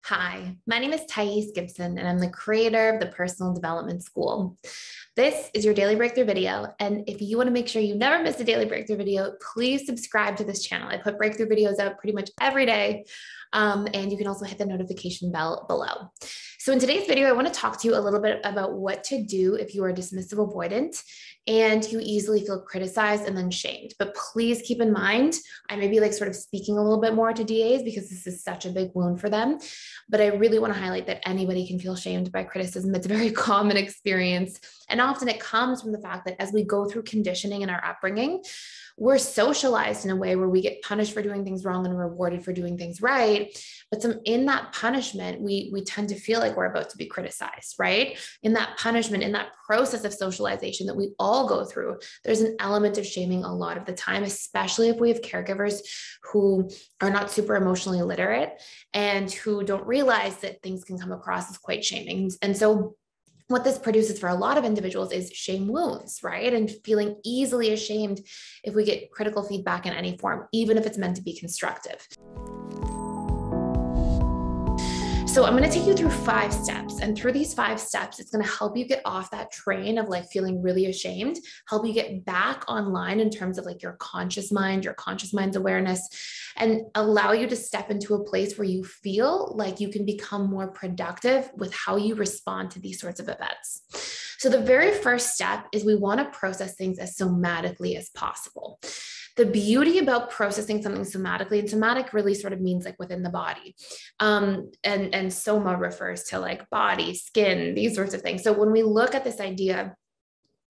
Hi, my name is Gibson, and I'm the creator of the Personal Development School. This is your daily breakthrough video. And if you want to make sure you never miss a daily breakthrough video, please subscribe to this channel. I put breakthrough videos out pretty much every day. And you can also hit the notification bell below. So in today's video, I want to talk to you a little bit about what to do if you are dismissive avoidant and you easily feel criticized and then shamed. But please keep in mind, I may be sort of speaking a little bit more to DAs because this is such a big wound for them. But I really want to highlight that anybody can feel shamed by criticism. It's a very common experience. And often it comes from the fact that as we go through conditioning in our upbringing, we're socialized in a way where we get punished for doing things wrong and rewarded for doing things right. But in that punishment, we tend to feel like we're about to be criticized, right? In that punishment, in that process of socialization that we all go through, there's an element of shaming a lot of the time, especially if we have caregivers who are not super emotionally literate and who don't realize that things can come across as quite shaming. And so what this produces for a lot of individuals is shame wounds, right? And feeling easily ashamed if we get critical feedback in any form, even if it's meant to be constructive. So I'm going to take you through 5 steps. And through these 5 steps, it's going to help you get off that train of feeling really ashamed, help you get back online in terms of your conscious mind's awareness, and allow you to step into a place where you feel like you can become more productive with how you respond to these sorts of events. So the very first step is we want to process things as somatically as possible. The beauty about processing something somatically, and somatic really sort of means within the body. And soma refers to body, skin, these sorts of things. So when we look at this idea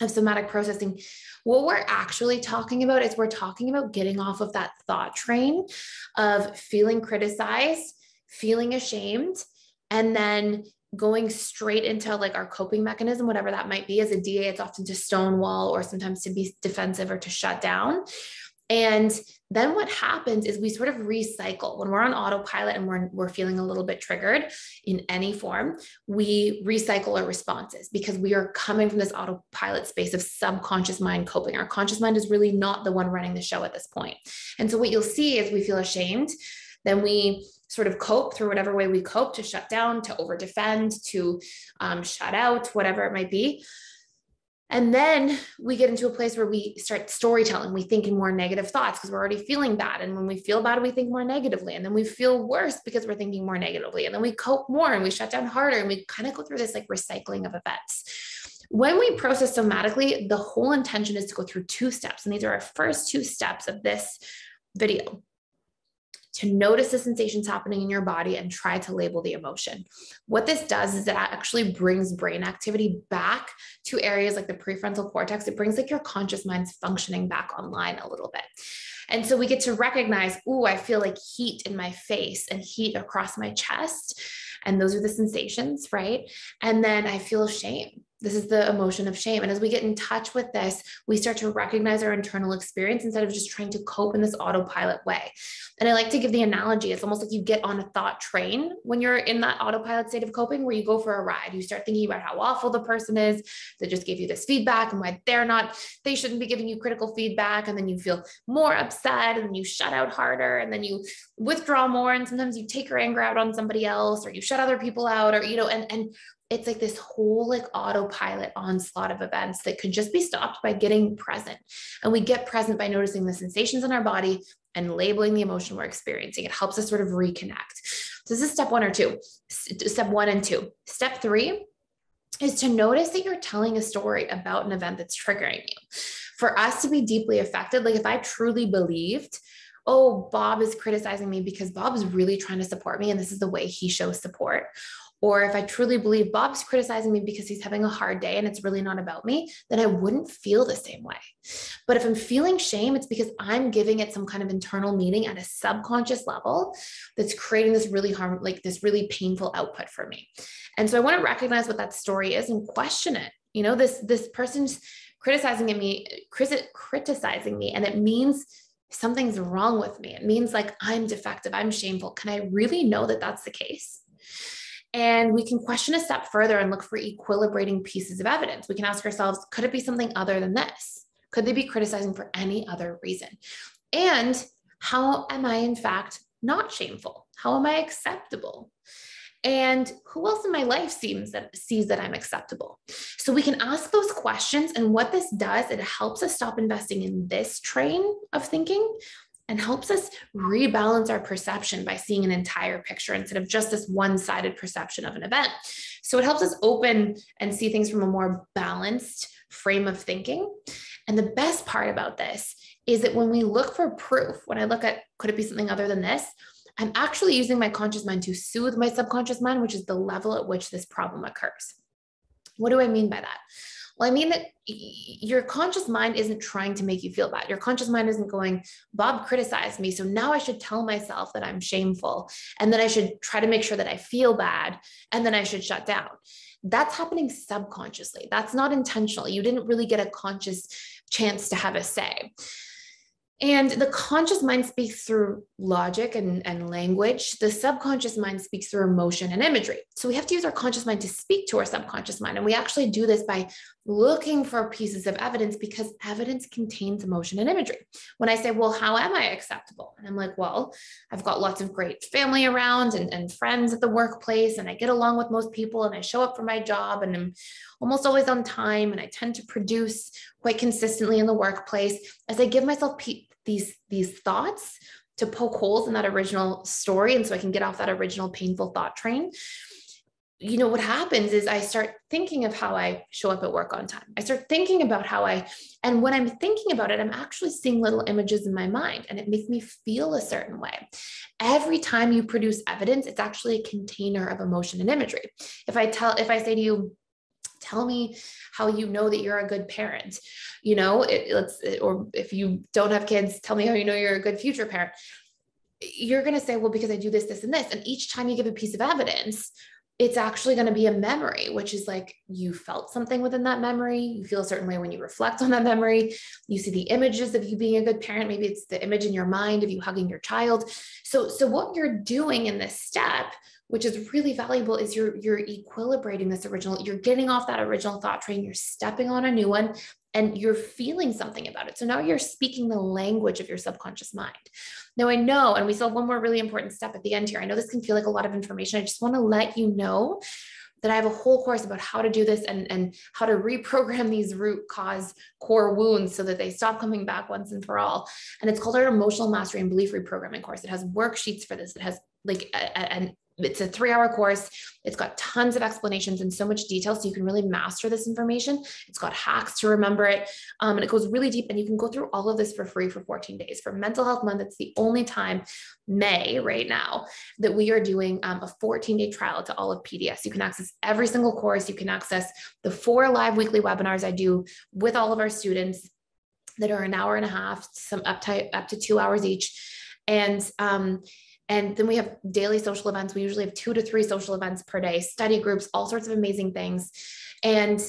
of somatic processing, what we're actually talking about is we're talking about getting off of that thought train of feeling criticized, feeling ashamed, and then going straight into our coping mechanism, whatever that might be. As a DA, it's often to stonewall or sometimes to be defensive or to shut down. And then what happens is we sort of recycle. When we're on autopilot and we're feeling a little bit triggered in any form, we recycle our responses because we are coming from this autopilot space of subconscious mind coping. Our conscious mind is really not the one running the show at this point. And so what you'll see is we feel ashamed, then we sort of cope through whatever way we cope, to shut down, to over defend, to shut out, whatever it might be. And then we get into a place where we start storytelling. We think in more negative thoughts because we're already feeling bad. And when we feel bad, we think more negatively. And then we feel worse because we're thinking more negatively. And then we cope more and we shut down harder. And we kind of go through this recycling of events. When we process somatically, the whole intention is to go through 2 steps. And these are our first 2 steps of this video. To notice the sensations happening in your body and try to label the emotion. What this does is it actually brings brain activity back to areas like the prefrontal cortex. It brings your conscious mind's functioning back online a little bit. And so we get to recognize, ooh, I feel heat in my face and heat across my chest. And those are the sensations, right? And then I feel shame. This is the emotion of shame. And as we get in touch with this, we start to recognize our internal experience instead of just trying to cope in this autopilot way. And I like to give the analogy, it's almost like you get on a thought train when you're in that autopilot state of coping, where you go for a ride. You start thinking about how awful the person is that just gave you this feedback and why they shouldn't be giving you critical feedback. And then you feel more upset and then you shut out harder and then you withdraw more. And sometimes you take your anger out on somebody else or you shut other people out or, and it's this whole autopilot onslaught of events that could just be stopped by getting present. And we get present by noticing the sensations in our body and labeling the emotion we're experiencing. It helps us sort of reconnect. So this is step 1 or 2, step 1 and 2. Step 3 is to notice that you're telling a story about an event that's triggering you. For us to be deeply affected, if I truly believed, oh, Bob is criticizing me because Bob's really trying to support me and this is the way he shows support. Or if I truly believe Bob's criticizing me because he's having a hard day and it's really not about me, then I wouldn't feel the same way. But if I'm feeling shame, it's because I'm giving it some kind of internal meaning at a subconscious level that's creating this really this really painful output for me. And so I want to recognize what that story is and question it. This person's criticizing me, and it means something's wrong with me. It means I'm defective, I'm shameful. Can I really know that that's the case? And we can question a step further and look for equilibrating pieces of evidence. We can ask ourselves, could it be something other than this? Could they be criticizing for any other reason? And how am I, in fact, not shameful? How am I acceptable? And who else in my life sees that I'm acceptable? So we can ask those questions. And what this does, it helps us stop investing in this train of thinking and helps us rebalance our perception by seeing an entire picture instead of just this one-sided perception of an event. So it helps us open and see things from a more balanced frame of thinking. And the best part about this is that when we look for proof, when I look at, could it be something other than this? I'm actually using my conscious mind to soothe my subconscious mind, which is the level at which this problem occurs. What do I mean by that? Well, I mean that your conscious mind isn't trying to make you feel bad. Your conscious mind isn't going, Bob criticized me, so now I should tell myself that I'm shameful, and then I should try to make sure that I feel bad, and then I should shut down. That's happening subconsciously. That's not intentional. You didn't really get a conscious chance to have a say. And the conscious mind speaks through logic and language. The subconscious mind speaks through emotion and imagery. So we have to use our conscious mind to speak to our subconscious mind. And we actually do this by looking for pieces of evidence, because evidence contains emotion and imagery. When I say, well, how am I acceptable? And I'm like, well, I've got lots of great family around and friends at the workplace, and I get along with most people, and I show up for my job, and I'm almost always on time, and I tend to produce quite consistently in the workplace. As I give myself these thoughts to poke holes in that original story, and so I can get off that original painful thought train, you know, what happens is I start thinking of how I show up at work on time. I start thinking about and when I'm thinking about it, I'm actually seeing little images in my mind, and it makes me feel a certain way. Every time you produce evidence, it's actually a container of emotion and imagery. If I say to you, tell me how you know that you're a good parent, you know, or if you don't have kids, tell me how you know you're a good future parent. You're going to say, well, because I do this, this, and this. And each time you give a piece of evidence, it's actually going to be a memory, which is like you felt something within that memory. You feel a certain way when you reflect on that memory. You see the images of you being a good parent. Maybe it's the image in your mind of you hugging your child. So what you're doing in this step, which is really valuable, is you're equilibrating this original, you're getting off that original thought train, you're stepping on a new one, and you're feeling something about it. So now you're speaking the language of your subconscious mind. Now I know, and we still have one more really important step at the end here. I know this can feel like a lot of information. I just want to let you know that I have a whole course about how to do this and how to reprogram these root cause core wounds so that they stop coming back once and for all. And it's called our Emotional Mastery and Belief Reprogramming course. It has worksheets for this. It has like it's a 3-hour course. It's got tons of explanations and so much detail, so you can really master this information. It's got hacks to remember it. And it goes really deep, and you can go through all of this for free for 14 days. For Mental Health Month, it's the only time, May right now, that we are doing a 14-day trial to all of PDS. You can access every single course. You can access the 4 live weekly webinars I do with all of our students that are an hour and a half, some up to 2 hours each. And then we have daily social events. We usually have 2 to 3 social events per day, study groups, all sorts of amazing things. And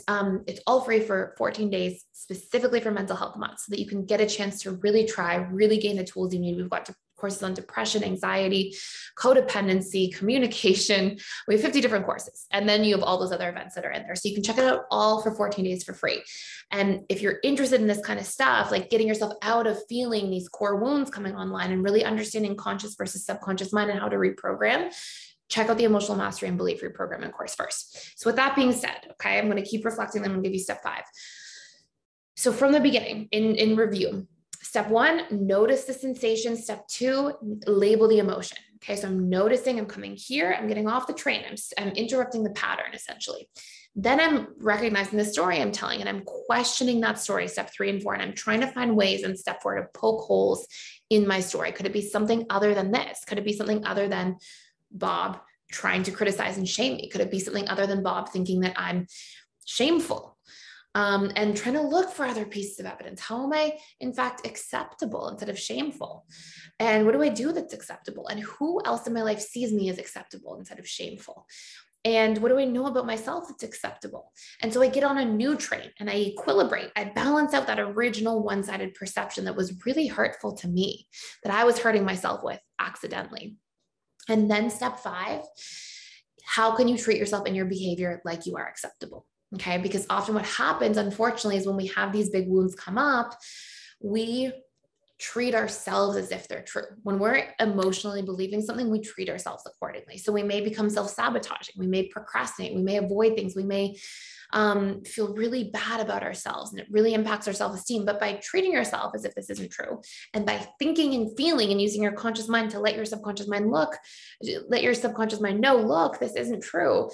it's all free for 14 days, specifically for Mental Health Month, so that you can get a chance to really gain the tools you need. We've got courses on depression, anxiety, codependency, communication. We have 50 different courses. And then you have all those other events that are in there. So you can check it out all for 14 days for free. And if you're interested in this kind of stuff, like getting yourself out of feeling these core wounds coming online and really understanding conscious versus subconscious mind and how to reprogram, check out the Emotional Mastery and Belief Reprogramming course first. So with that being said, okay, I'm going to keep reflecting, then I'm going to give you step 5. So from the beginning, in review, step 1, notice the sensation. Step 2, label the emotion. Okay, so I'm noticing, I'm coming here, I'm getting off the train, I'm interrupting the pattern essentially. Then I'm recognizing the story I'm telling, and I'm questioning that story, step 3 and 4, and I'm trying to find ways in step 4 to poke holes in my story. Could it be something other than this? Could it be something other than Bob trying to criticize and shame me? Could it be something other than Bob thinking that I'm shameful? And trying to look for other pieces of evidence. How am I, in fact, acceptable instead of shameful? And what do I do that's acceptable? And who else in my life sees me as acceptable instead of shameful? And what do I know about myself that's acceptable? And so I get on a new train and I equilibrate. I balance out that original one-sided perception that was really hurtful to me, that I was hurting myself with accidentally. And then step 5, how can you treat yourself and your behavior like you are acceptable? Okay, because often what happens, unfortunately, is when we have these big wounds come up, we treat ourselves as if they're true. When we're emotionally believing something, we treat ourselves accordingly. So we may become self-sabotaging. We may procrastinate. We may avoid things. We may feel really bad about ourselves, and it really impacts our self-esteem. But by treating yourself as if this isn't true, and by thinking and feeling and using your conscious mind to let your subconscious mind know, look, this isn't true.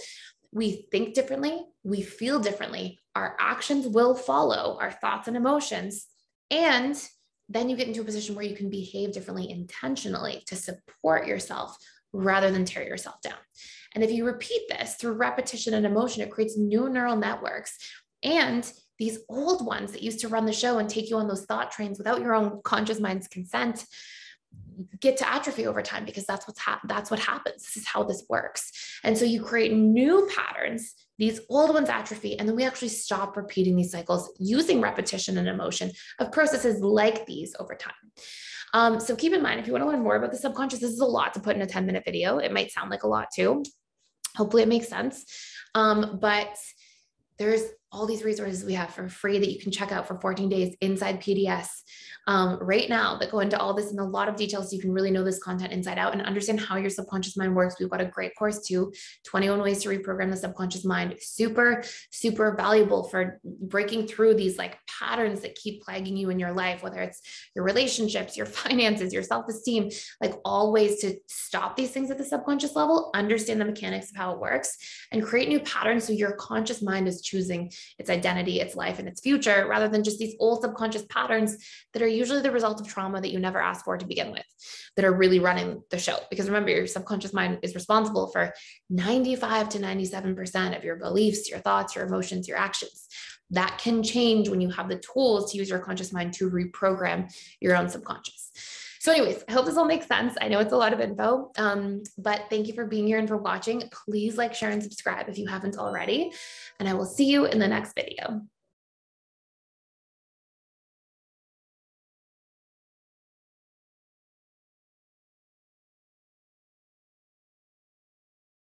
We think differently, we feel differently, our actions will follow our thoughts and emotions. And then you get into a position where you can behave differently intentionally to support yourself rather than tear yourself down. And if you repeat this through repetition and emotion, it creates new neural networks. And these old ones that used to run the show and take you on those thought trains without your own conscious mind's consent get to atrophy over time, because that's what happens. This is how this works. And so you create new patterns, these old ones atrophy, and then we actually stop repeating these cycles using repetition and emotion of processes like these over time. So keep in mind, if you want to learn more about the subconscious, this is a lot to put in a 10-minute video. It might sound like a lot too. Hopefully it makes sense. But there's all these resources we have for free that you can check out for 14 days inside PDS right now that go into all this in a lot of details, so you can really know this content inside out and understand how your subconscious mind works. We've got a great course too, 21 ways to reprogram the subconscious mind. Super, super valuable for breaking through these like patterns that keep plaguing you in your life, whether it's your relationships, your finances, your self-esteem, like all ways to stop these things at the subconscious level, understand the mechanics of how it works, and create new patterns so your conscious mind is choosing its identity, its life, and its future, rather than just these old subconscious patterns that are usually the result of trauma that you never asked for to begin with, that are really running the show. Because remember, your subconscious mind is responsible for 95 to 97% of your beliefs, your thoughts, your emotions, your actions. That can change when you have the tools to use your conscious mind to reprogram your own subconscious. So anyways, I hope this all makes sense. I know it's a lot of info, but thank you for being here and for watching. Please like, share, and subscribe if you haven't already. And I will see you in the next video.